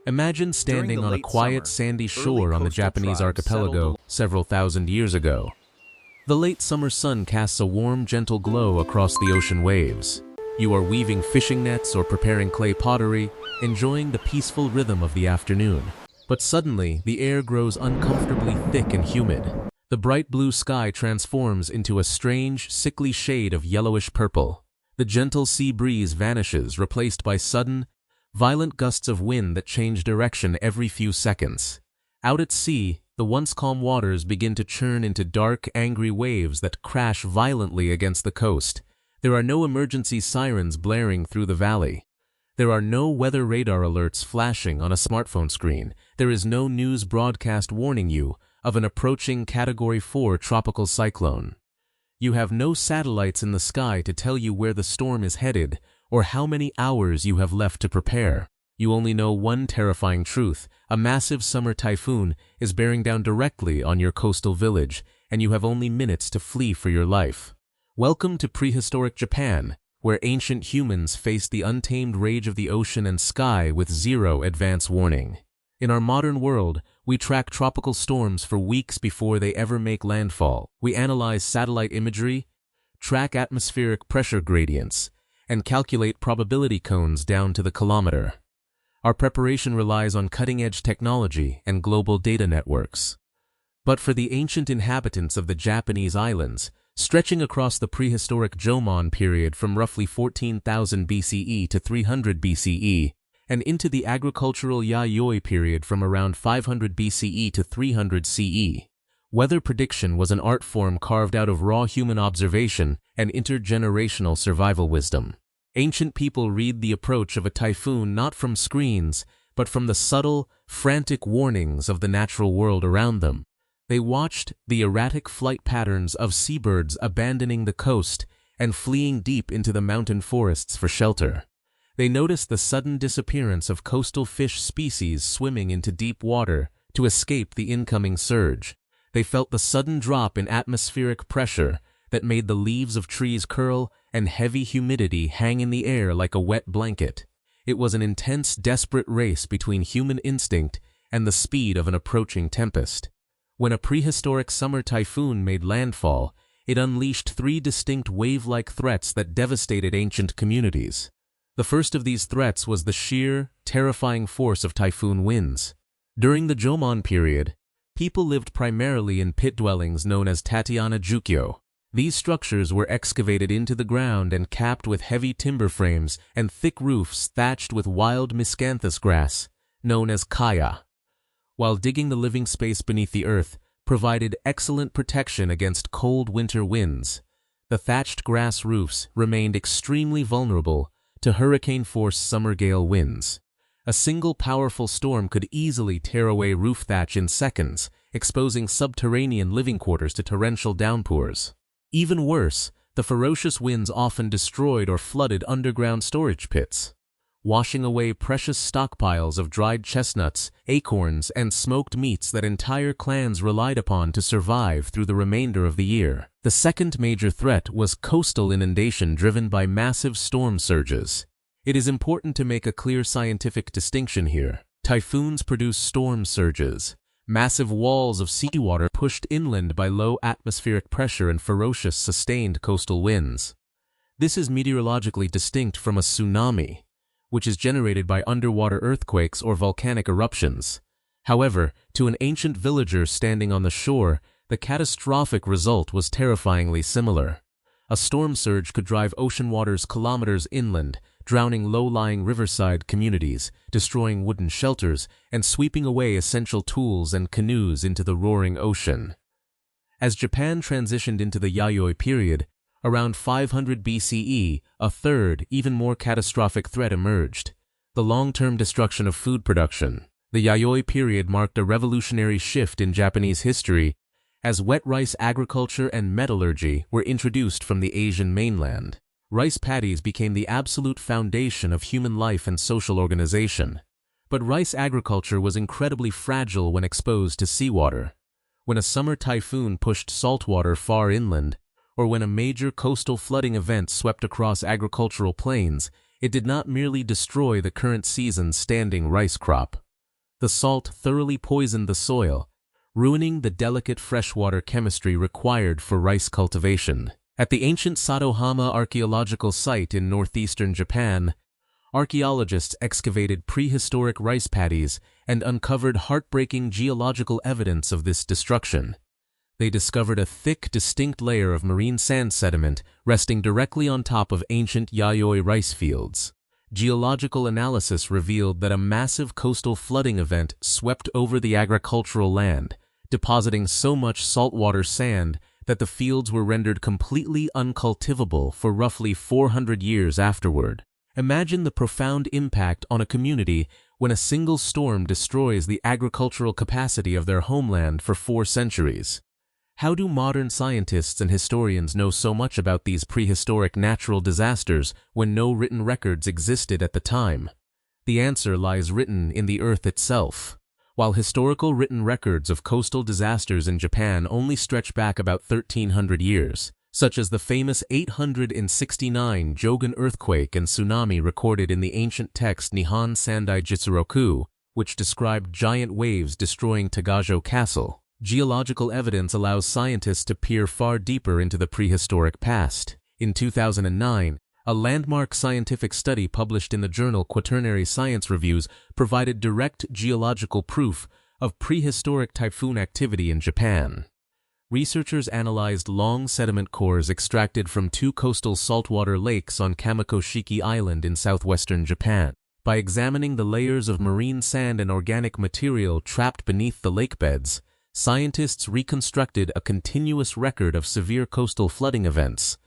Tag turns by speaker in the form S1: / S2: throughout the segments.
S1: Imagine standing on a quiet sandy shore on the Japanese archipelago several thousand years ago. The late summer sun casts a warm, gentle glow across the ocean waves. You are weaving fishing nets or preparing clay pottery, enjoying the peaceful rhythm of the afternoon. But suddenly, the air grows uncomfortably thick and humid. The bright blue sky transforms into a strange, sickly shade of yellowish-purple. The gentle sea breeze vanishes, replaced by sudden, violent gusts of wind that change direction every few seconds. Out at sea, the once calm waters begin to churn into dark, angry waves that crash violently against the coast. There are no emergency sirens blaring through the valley. There are no weather radar alerts flashing on a smartphone screen. There is no news broadcast warning you of an approaching Category 4 tropical cyclone. You have no satellites in the sky to tell you where the storm is headed or how many hours you have left to prepare. You only know one terrifying truth: a massive summer typhoon is bearing down directly on your coastal village, and you have only minutes to flee for your life. Welcome to prehistoric Japan, where ancient humans faced the untamed rage of the ocean and sky with zero advance warning. In our modern world, we track tropical storms for weeks before they ever make landfall. We analyze satellite imagery, track atmospheric pressure gradients, and calculate probability cones down to the kilometer. Our preparation relies on cutting-edge technology and global data networks. But for the ancient inhabitants of the Japanese islands, stretching across the prehistoric Jomon period from roughly 14,000 BCE to 300 BCE, and into the agricultural Yayoi period from around 500 BCE to 300 CE, weather prediction was an art form carved out of raw human observation and intergenerational survival wisdom. Ancient people read the approach of a typhoon not from screens, but from the subtle, frantic warnings of the natural world around them. They watched the erratic flight patterns of seabirds abandoning the coast and fleeing deep into the mountain forests for shelter. They noticed the sudden disappearance of coastal fish species swimming into deep water to escape the incoming surge. They felt the sudden drop in atmospheric pressure that made the leaves of trees curl and heavy humidity hang in the air like a wet blanket. It was an intense, desperate race between human instinct and the speed of an approaching tempest. When a prehistoric summer typhoon made landfall, it unleashed three distinct wave-like threats that devastated ancient communities. The first of these threats was the sheer, terrifying force of typhoon winds. During the Jomon period, people lived primarily in pit dwellings known as Tateyana-jukyo. These structures were excavated into the ground and capped with heavy timber frames and thick roofs thatched with wild miscanthus grass, known as kaya. While digging the living space beneath the earth provided excellent protection against cold winter winds, the thatched grass roofs remained extremely vulnerable to hurricane-force summer gale winds. A single powerful storm could easily tear away roof thatch in seconds, exposing subterranean living quarters to torrential downpours. Even worse, the ferocious winds often destroyed or flooded underground storage pits, washing away precious stockpiles of dried chestnuts, acorns, and smoked meats that entire clans relied upon to survive through the remainder of the year. The second major threat was coastal inundation driven by massive storm surges. It is important to make a clear scientific distinction here. Typhoons produce storm surges, massive walls of seawater pushed inland by low atmospheric pressure and ferocious, sustained coastal winds. This is meteorologically distinct from a tsunami, which is generated by underwater earthquakes or volcanic eruptions. However, to an ancient villager standing on the shore, the catastrophic result was terrifyingly similar. A storm surge could drive ocean waters kilometers inland, drowning low-lying riverside communities, destroying wooden shelters, and sweeping away essential tools and canoes into the roaring ocean. As Japan transitioned into the Yayoi period, around 500 BCE, a third, even more catastrophic threat emerged: the long-term destruction of food production. The Yayoi period marked a revolutionary shift in Japanese history, as wet rice agriculture and metallurgy were introduced from the Asian mainland. Rice paddies became the absolute foundation of human life and social organization. But rice agriculture was incredibly fragile when exposed to seawater. When a summer typhoon pushed saltwater far inland, or when a major coastal flooding event swept across agricultural plains, it did not merely destroy the current season's standing rice crop. The salt thoroughly poisoned the soil, ruining the delicate freshwater chemistry required for rice cultivation. At the ancient Satohama archaeological site in northeastern Japan, archaeologists excavated prehistoric rice paddies and uncovered heartbreaking geological evidence of this destruction. They discovered a thick, distinct layer of marine sand sediment resting directly on top of ancient Yayoi rice fields. Geological analysis revealed that a massive coastal flooding event swept over the agricultural land, depositing so much saltwater sand that the fields were rendered completely uncultivable for roughly 400 years afterward. Imagine the profound impact on a community when a single storm destroys the agricultural capacity of their homeland for 4 centuries. How do modern scientists and historians know so much about these prehistoric natural disasters when no written records existed at the time? The answer lies written in the earth itself. While historical written records of coastal disasters in Japan only stretch back about 1,300 years, such as the famous 869 Jogan earthquake and tsunami recorded in the ancient text Nihon Sandai Jitsuroku, which described giant waves destroying Tagajo Castle, geological evidence allows scientists to peer far deeper into the prehistoric past. In 2009, a landmark scientific study published in the journal Quaternary Science Reviews provided direct geological proof of prehistoric typhoon activity in Japan. Researchers analyzed long sediment cores extracted from 2 coastal saltwater lakes on Kamikoshiki Island in southwestern Japan. By examining the layers of marine sand and organic material trapped beneath the lake beds, scientists reconstructed a continuous record of severe coastal flooding events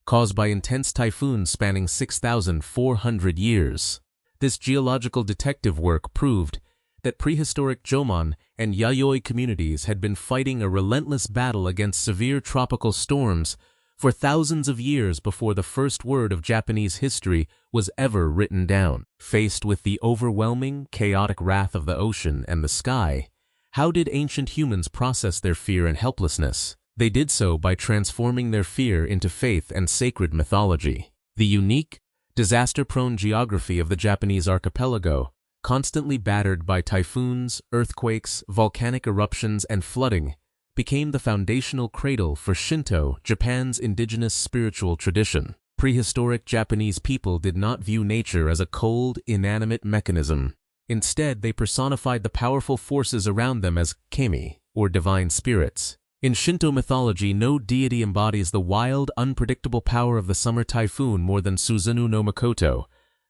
S1: caused by intense typhoons spanning 6,400 years. This geological detective work proved that prehistoric Jomon and Yayoi communities had been fighting a relentless battle against severe tropical storms for thousands of years before the first word of Japanese history was ever written down. Faced with the overwhelming, chaotic wrath of the ocean and the sky, how did ancient humans process their fear and helplessness? They did so by transforming their fear into faith and sacred mythology. The unique, disaster-prone geography of the Japanese archipelago, constantly battered by typhoons, earthquakes, volcanic eruptions, and flooding, became the foundational cradle for Shinto, Japan's indigenous spiritual tradition. Prehistoric Japanese people did not view nature as a cold, inanimate mechanism. Instead, they personified the powerful forces around them as kami, or divine spirits. In Shinto mythology, no deity embodies the wild, unpredictable power of the summer typhoon more than Susanoo no Makoto,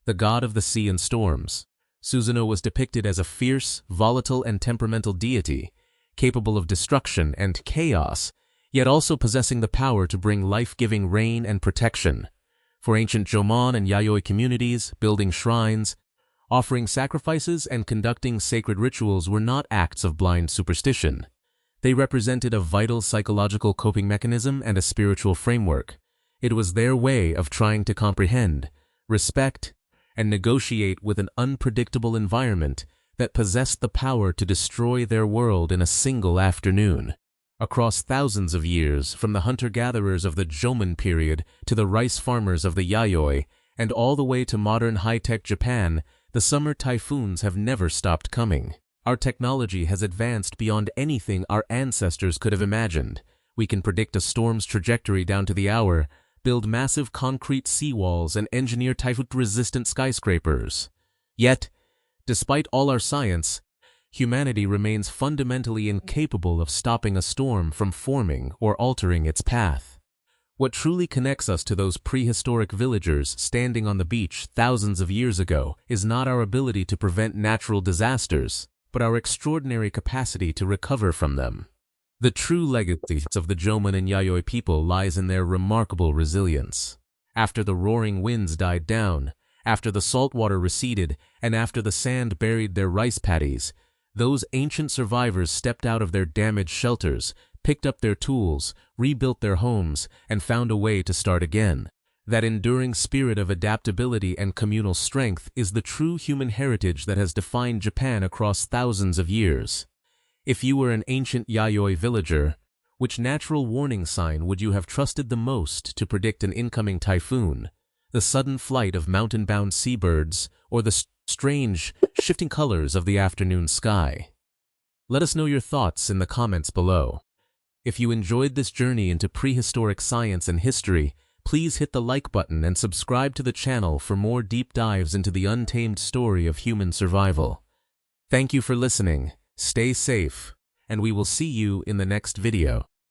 S1: the god of the sea and storms. Susanoo was depicted as a fierce, volatile, and temperamental deity, capable of destruction and chaos, yet also possessing the power to bring life-giving rain and protection. For ancient Jomon and Yayoi communities, building shrines, offering sacrifices, and conducting sacred rituals were not acts of blind superstition. They represented a vital psychological coping mechanism and a spiritual framework. It was their way of trying to comprehend, respect, and negotiate with an unpredictable environment that possessed the power to destroy their world in a single afternoon. Across thousands of years, from the hunter-gatherers of the Jomon period to the rice farmers of the Yayoi, and all the way to modern high-tech Japan, the summer typhoons have never stopped coming. Our technology has advanced beyond anything our ancestors could have imagined. We can predict a storm's trajectory down to the hour, build massive concrete seawalls, and engineer typhoon-resistant skyscrapers. Yet, despite all our science, humanity remains fundamentally incapable of stopping a storm from forming or altering its path. What truly connects us to those prehistoric villagers standing on the beach thousands of years ago is not our ability to prevent natural disasters, but our extraordinary capacity to recover from them. The true legacy of the Jomon and Yayoi people lies in their remarkable resilience. After the roaring winds died down, after the salt water receded, and after the sand buried their rice paddies, those ancient survivors stepped out of their damaged shelters, picked up their tools, rebuilt their homes, and found a way to start again. That enduring spirit of adaptability and communal strength is the true human heritage that has defined Japan across thousands of years. If you were an ancient Yayoi villager, which natural warning sign would you have trusted the most to predict an incoming typhoon? The sudden flight of mountain-bound seabirds, or the strange, shifting colors of the afternoon sky. Let us know your thoughts in the comments below. If you enjoyed this journey into prehistoric science and history, please hit the like button and subscribe to the channel for more deep dives into the untamed story of human survival. Thank you for listening, stay safe, and we will see you in the next video.